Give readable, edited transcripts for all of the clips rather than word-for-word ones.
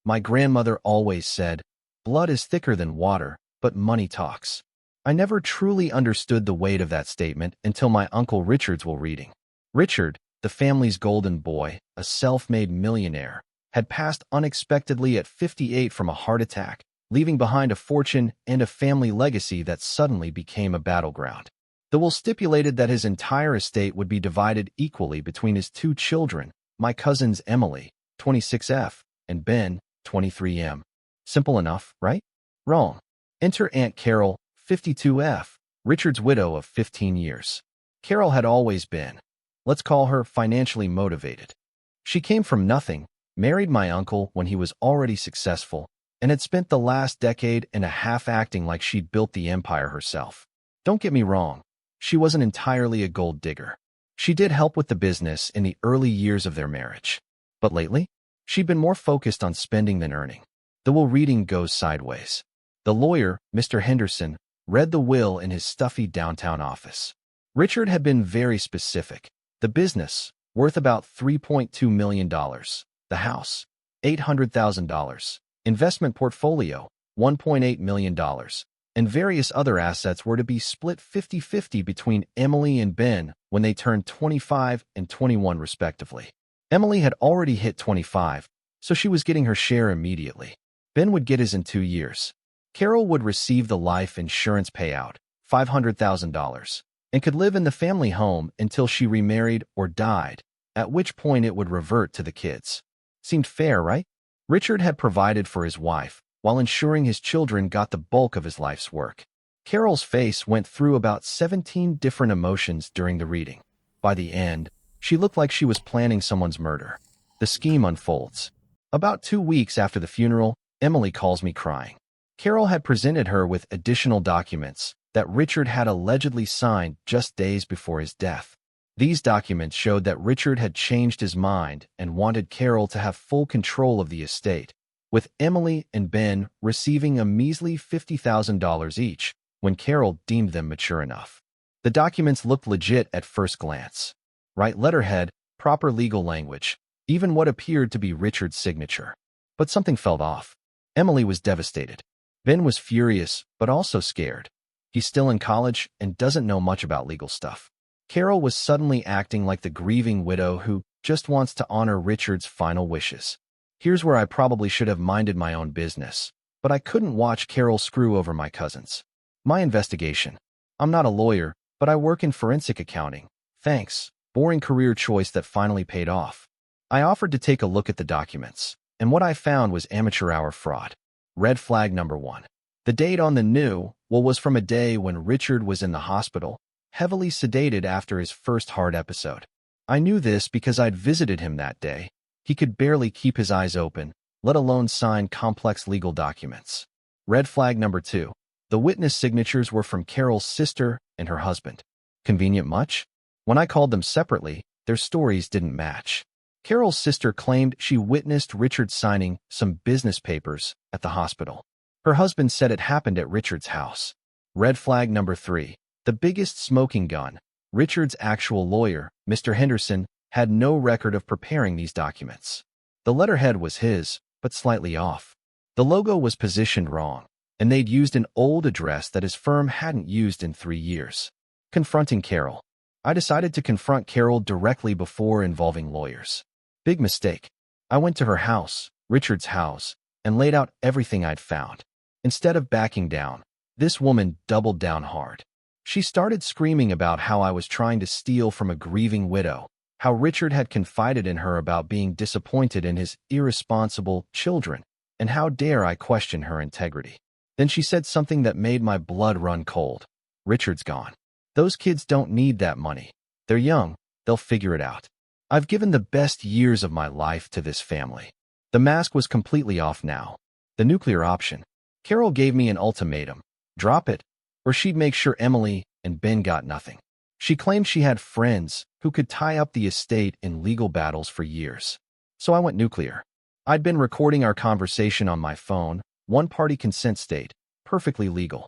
My grandmother always said, blood is thicker than water, but money talks. I never truly understood the weight of that statement until my Uncle Richard's will reading. Richard, the family's golden boy, a self-made millionaire, had passed unexpectedly at 58 from a heart attack, leaving behind a fortune and a family legacy that suddenly became a battleground. The will stipulated that his entire estate would be divided equally between his two children, my cousins Emily, 26F, and Ben, 23M. Simple enough, right? Wrong. Enter Aunt Carol, 52F, Richard's widow of 15 years. Carol had always been, let's call her, financially motivated. She came from nothing, married my uncle when he was already successful, and had spent the last decade and a half acting like she'd built the empire herself. Don't get me wrong, she wasn't entirely a gold digger. She did help with the business in the early years of their marriage. But lately, she'd been more focused on spending than earning. The will reading goes sideways. The lawyer, Mr. Henderson, read the will in his stuffy downtown office. Richard had been very specific. The business, worth about $3.2 million. The house, $800,000. Investment portfolio, $1.8 million. And various other assets were to be split 50-50 between Emily and Ben when they turned 25 and 21 respectively. Emily had already hit 25, so she was getting her share immediately. Ben would get his in 2 years. Carol would receive the life insurance payout, $500,000, and could live in the family home until she remarried or died, at which point it would revert to the kids. Seemed fair, right? Richard had provided for his wife, while ensuring his children got the bulk of his life's work. Carol's face went through about 17 different emotions during the reading. By the end, she looked like she was planning someone's murder. The scheme unfolds. About 2 weeks after the funeral, Emily calls me crying. Carol had presented her with additional documents that Richard had allegedly signed just days before his death. These documents showed that Richard had changed his mind and wanted Carol to have full control of the estate, with Emily and Ben receiving a measly $50,000 each when Carol deemed them mature enough. The documents looked legit at first glance. Right letterhead, proper legal language, even what appeared to be Richard's signature. But something felt off. Emily was devastated. Ben was furious, but also scared. He's still in college and doesn't know much about legal stuff. Carol was suddenly acting like the grieving widow who just wants to honor Richard's final wishes. Here's where I probably should have minded my own business, but I couldn't watch Carol screw over my cousins. My investigation. I'm not a lawyer, but I work in forensic accounting. Thanks. Boring career choice that finally paid off. I offered to take a look at the documents, and what I found was amateur hour fraud. Red flag number 1. The date on the new will was from a day when Richard was in the hospital, heavily sedated after his first heart episode. I knew this because I'd visited him that day. He could barely keep his eyes open, let alone sign complex legal documents. Red flag number 2. The witness signatures were from Carol's sister and her husband. Convenient much? When I called them separately, their stories didn't match. Carol's sister claimed she witnessed Richard signing some business papers at the hospital. Her husband said it happened at Richard's house. Red flag number 3. The biggest smoking gun. Richard's actual lawyer, Mr. Henderson, had no record of preparing these documents. The letterhead was his, but slightly off. The logo was positioned wrong, and they'd used an old address that his firm hadn't used in 3 years. Confronting Carol. I decided to confront Carol directly before involving lawyers. Big mistake. I went to her house, Richard's house, and laid out everything I'd found. Instead of backing down, this woman doubled down hard. She started screaming about how I was trying to steal from a grieving widow, how Richard had confided in her about being disappointed in his irresponsible children, and how dare I question her integrity. Then she said something that made my blood run cold. Richard's gone. Those kids don't need that money. They're young. They'll figure it out. I've given the best years of my life to this family. The mask was completely off now. The nuclear option. Carol gave me an ultimatum. Drop it, or she'd make sure Emily and Ben got nothing. She claimed she had friends who could tie up the estate in legal battles for years. So I went nuclear. I'd been recording our conversation on my phone, one-party consent state, perfectly legal.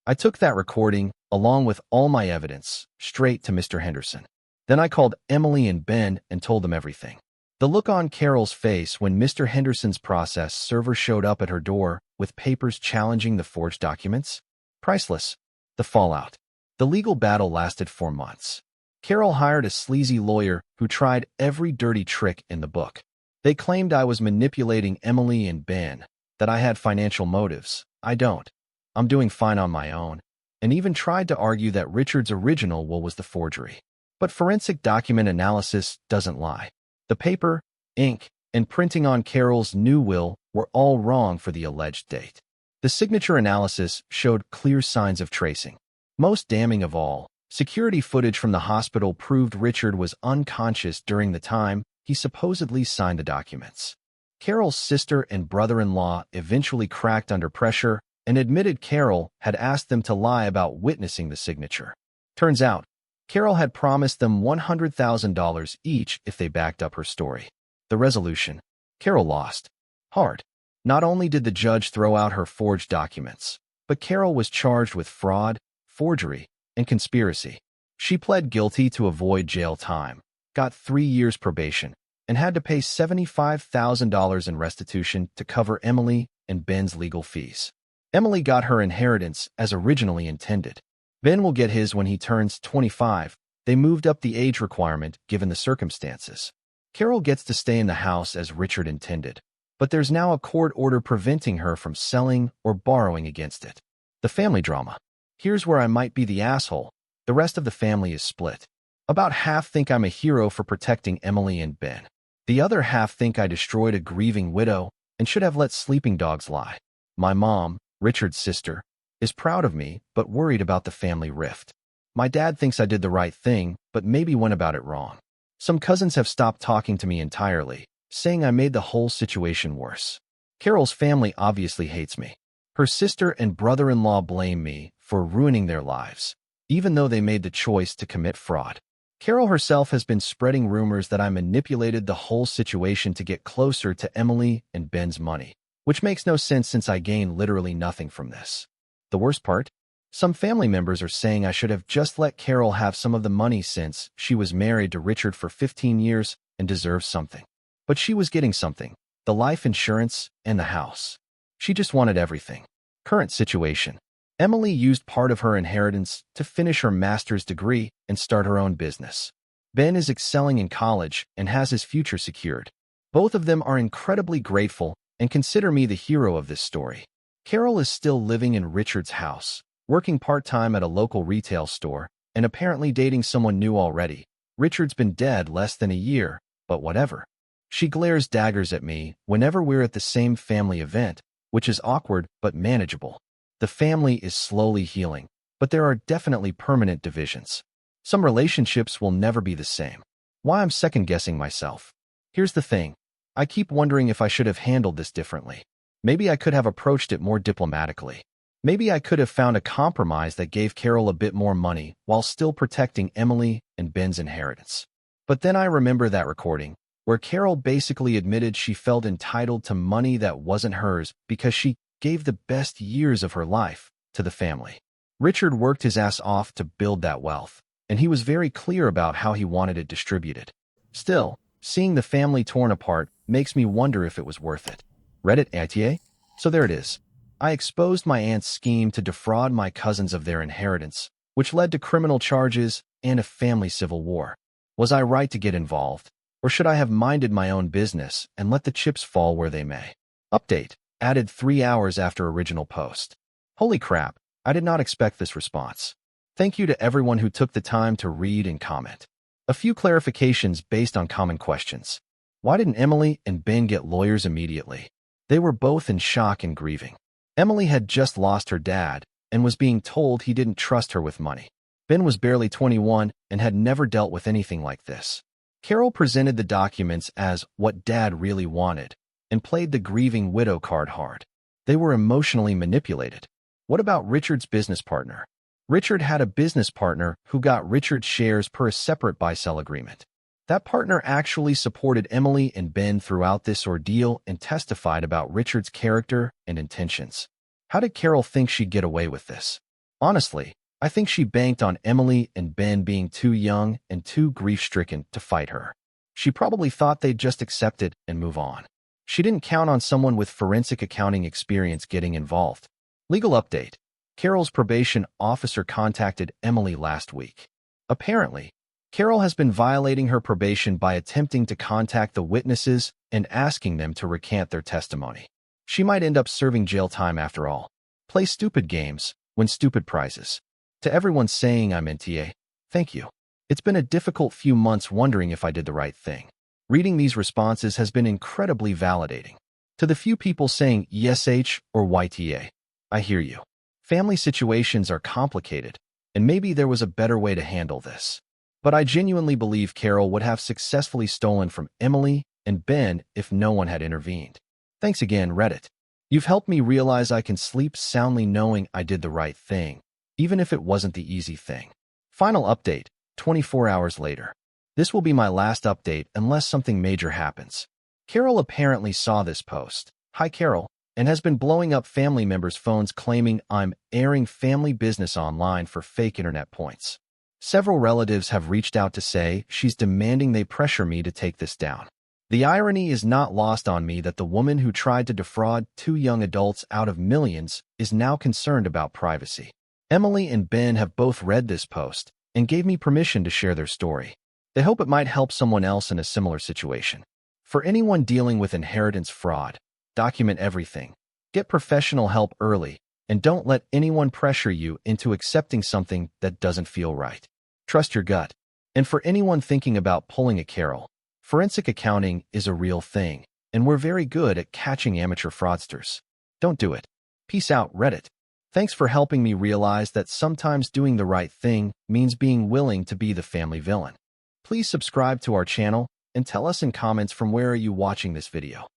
I took that recording, along with all my evidence, straight to Mr. Henderson. Then I called Emily and Ben and told them everything. The look on Carol's face when Mr. Henderson's process server showed up at her door with papers challenging the forged documents? Priceless. The fallout. The legal battle lasted 4 months. Carol hired a sleazy lawyer who tried every dirty trick in the book. They claimed I was manipulating Emily and Ben, that I had financial motives. I don't. I'm doing fine on my own, and even tried to argue that Richard's original will was the forgery. But forensic document analysis doesn't lie. The paper, ink, and printing on Carol's new will were all wrong for the alleged date. The signature analysis showed clear signs of tracing. Most damning of all, security footage from the hospital proved Richard was unconscious during the time he supposedly signed the documents. Carol's sister and brother-in-law eventually cracked under pressure and admitted Carol had asked them to lie about witnessing the signature. Turns out, Carol had promised them $100,000 each if they backed up her story. The resolution. Carol lost. Hard. Not only did the judge throw out her forged documents, but Carol was charged with fraud, forgery, and conspiracy. She pled guilty to avoid jail time, got 3 years probation, and had to pay $75,000 in restitution to cover Emily and Ben's legal fees. Emily got her inheritance as originally intended. Ben will get his when he turns 25. They moved up the age requirement given the circumstances. Carol gets to stay in the house as Richard intended, but there's now a court order preventing her from selling or borrowing against it. The family drama. Here's where I might be the asshole. The rest of the family is split. About half think I'm a hero for protecting Emily and Ben. The other half think I destroyed a grieving widow and should have let sleeping dogs lie. My mom, Richard's sister, is proud of me but worried about the family rift. My dad thinks I did the right thing but maybe went about it wrong. Some cousins have stopped talking to me entirely, saying I made the whole situation worse. Carol's family obviously hates me. Her sister and brother-in-law blame me for ruining their lives, even though they made the choice to commit fraud. Carol herself has been spreading rumors that I manipulated the whole situation to get closer to Emily and Ben's money, which makes no sense since I gain literally nothing from this. The worst part? Some family members are saying I should have just let Carol have some of the money since she was married to Richard for 15 years and deserves something. But she was getting something, the life insurance and the house. She just wanted everything. Current situation. Emily used part of her inheritance to finish her master's degree and start her own business. Ben is excelling in college and has his future secured. Both of them are incredibly grateful and consider me the hero of this story. Carol is still living in Richard's house, working part-time at a local retail store, and apparently dating someone new already. Richard's been dead less than a year, but whatever. She glares daggers at me whenever we're at the same family event, which is awkward but manageable. The family is slowly healing, but there are definitely permanent divisions. Some relationships will never be the same. Why I'm second-guessing myself. Here's the thing. I keep wondering if I should have handled this differently. Maybe I could have approached it more diplomatically. Maybe I could have found a compromise that gave Carol a bit more money while still protecting Emily and Ben's inheritance. But then I remember that recording, where Carol basically admitted she felt entitled to money that wasn't hers because she gave the best years of her life to the family. Richard worked his ass off to build that wealth, and he was very clear about how he wanted it distributed. Still, seeing the family torn apart makes me wonder if it was worth it. Reddit AITA? So there it is. I exposed my aunt's scheme to defraud my cousins of their inheritance, which led to criminal charges and a family civil war. Was I right to get involved, or should I have minded my own business and let the chips fall where they may? Update. Added 3 hours after original post. Holy crap, I did not expect this response. Thank you to everyone who took the time to read and comment. A few clarifications based on common questions. Why didn't Emily and Ben get lawyers immediately? They were both in shock and grieving. Emily had just lost her dad and was being told he didn't trust her with money. Ben was barely 21 and had never dealt with anything like this. Carol presented the documents as what Dad really wanted and played the grieving widow card hard. They were emotionally manipulated. What about Richard's business partner? Richard had a business partner who got Richard's shares per a separate buy-sell agreement. That partner actually supported Emily and Ben throughout this ordeal and testified about Richard's character and intentions. How did Carol think she'd get away with this? Honestly, I think she banked on Emily and Ben being too young and too grief-stricken to fight her. She probably thought they'd just accept it and move on. She didn't count on someone with forensic accounting experience getting involved. Legal update. Carol's probation officer contacted Emily last week. Apparently, Carol has been violating her probation by attempting to contact the witnesses and asking them to recant their testimony. She might end up serving jail time after all. Play stupid games, win stupid prizes. To everyone saying I'm NTA, thank you. It's been a difficult few months wondering if I did the right thing. Reading these responses has been incredibly validating. To the few people saying YesH or YTA, I hear you. Family situations are complicated, and maybe there was a better way to handle this. But I genuinely believe Carol would have successfully stolen from Emily and Ben if no one had intervened. Thanks again, Reddit. You've helped me realize I can sleep soundly knowing I did the right thing, even if it wasn't the easy thing. Final update, 24 hours later. This will be my last update unless something major happens. Carol apparently saw this post. Hi, Carol, and has been blowing up family members' phones claiming I'm airing family business online for fake internet points. Several relatives have reached out to say she's demanding they pressure me to take this down. The irony is not lost on me that the woman who tried to defraud 2 young adults out of millions is now concerned about privacy. Emily and Ben have both read this post and gave me permission to share their story. They hope it might help someone else in a similar situation. For anyone dealing with inheritance fraud, document everything, get professional help early, and don't let anyone pressure you into accepting something that doesn't feel right. Trust your gut. And for anyone thinking about pulling a Carol, forensic accounting is a real thing, and we're very good at catching amateur fraudsters. Don't do it. Peace out, Reddit. Thanks for helping me realize that sometimes doing the right thing means being willing to be the family villain. Please subscribe to our channel and tell us in comments from where are you watching this video.